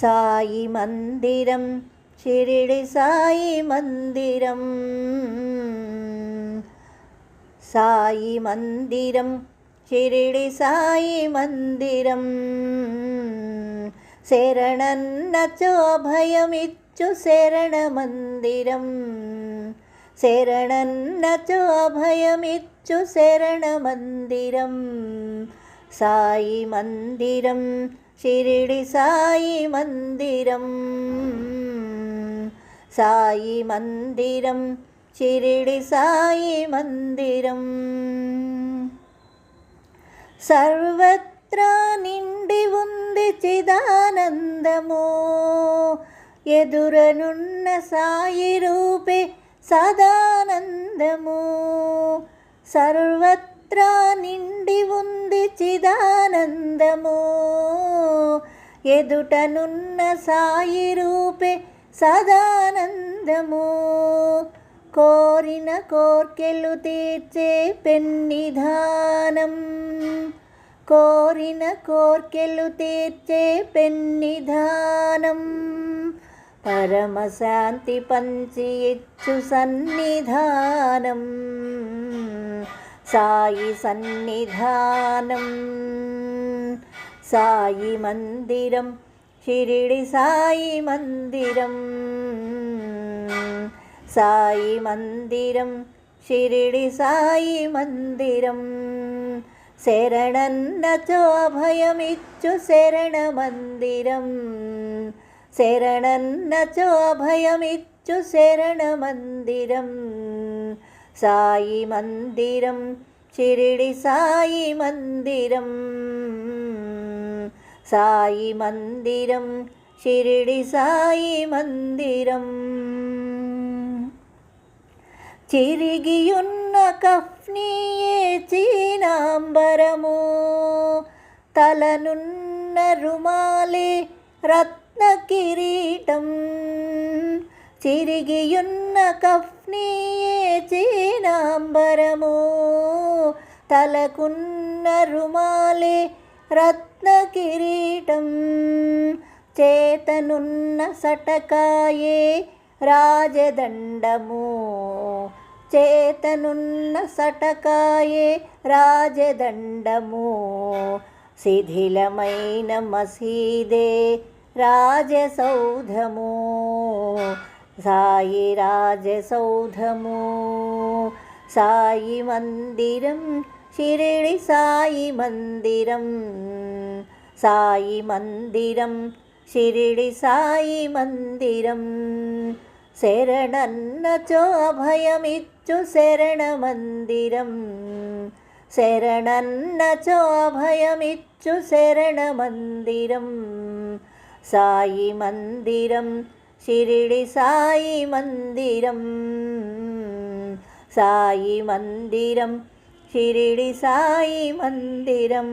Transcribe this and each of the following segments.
సాయి మందిరం షిరిడి సాయి మందిరం, సాయి మందిరం షిరిడి సాయి మందిరం. శరణన్నచో అభయమిచ్చు శరణ మందిరం, శరణన్నచో అభయమిచ్చు శరణ మందిరం. సాయి మందిరం షిరిడి సాయి మందిరం, సాయి మందిరం షిరిడి సాయి మందిరం. సర్వత్రా నిండి ఉంది చిదానందము, ఎదురనున్న సాయి రూపే సదానందము. సర్వత్రా నిండి ఉంది చిదానందము, ఎదుటనున్న సాయి రూపే సదానందము. కోరిన కోర్కెలు తీర్చే పెన్నిధానం, కోరిన కోర్కెలు తీర్చే పెన్నిధానం. పరమశాంతి పంచి ఇచ్చు సన్నిధానం, సాయి సన్నిధానం. సాయి మందిరం షిరిడి సాయి మందిరం, సాయి మందిరం షిరిడి సాయి మందిరం. శరణన్నచో అభయమిచ్చు శరణ మందిరం, శరణన్నచో అభయమిచ్చు శరణ మందిరం. సాయి మందిరం షిరిడి సాయి మందిరం, సాయి మందిరం షిరిడి సాయి మందిరం. చిరిగియున్న కఫ్నియే చీనాంబరము, తలనున్న రుమాలే రత్న కిరీటం. చిరిగియున్న కఫ్నియే చీనాంబరము, తలకున్న రుమాలే రత్న కిరీటం. చేతనున్న సటకాయే రాజదండము, చేతనున్న సటకాయే రాజదండము. శిథిలమైన మసీదే రాజసౌధము, సాయి రాజసౌధము. సాయి మందిరం షిరిడి సాయి మందిరం, సాయి మందిరం షిరిడి సాయి మందిరం. శరణన్నచో అభయమిచ్చు శరణ మందిరం, శరణన్నచో అభయమిచ్చు శరణ మందిరం. సాయి మందిరం షిరిడి సాయి మందిరం, సాయి మందిరం షిరిడి సాయి మందిరం.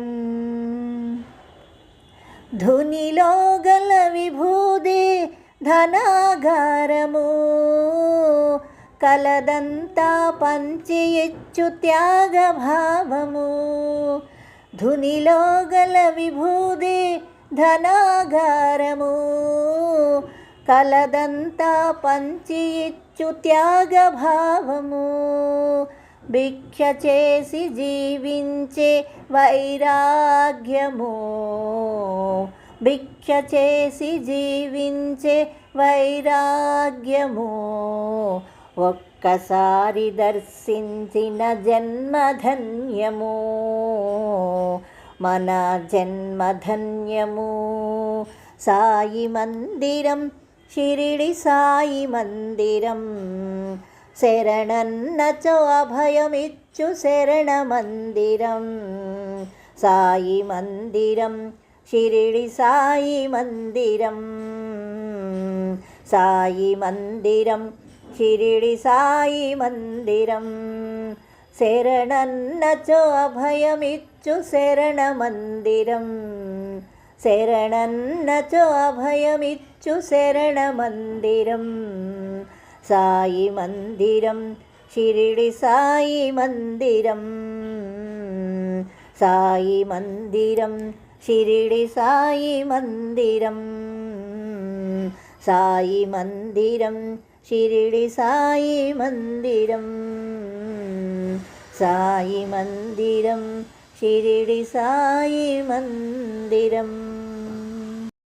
ధునిలో గల విభూదే ధనాగారము, కలదంతా పంచి ఇచ్చు త్యాగభావము. ధునిలో గల విభూదే ధనాగారము, కలదంతా పంచి ఇచ్చు త్యాగభావము. భిక్ష చేసి జీవించే వైరాగ్యము, భిక్ష చేసి జీవించే వైరాగ్యము. ఒక్కసారి దర్శించిన జన్మధన్యము, మన జన్మధన్యము. సాయి మందిరం షిరిడి సాయి మందిరం, శరణన్నచో అభయమిచ్చు శరణ మందిరం. సాయి మందిరం షిరిడి సాయి మందిరం, సాయి మందిరం షిరిడి సాయి మందిరం. శరణన్నచో అభయమిచ్చు శరణ మందిరం, శరణన్నచో అభయమిచ్చు శరణ మందిరం. సాయి మందిరం షిరిడి సాయి మందిరం, సాయి మందిరం షిరిడి సాయి మందిరం. సాయి మందిరం షిరిడి సాయి మందిరం సాయి మందిరం షిరిడి సాయి మందిరం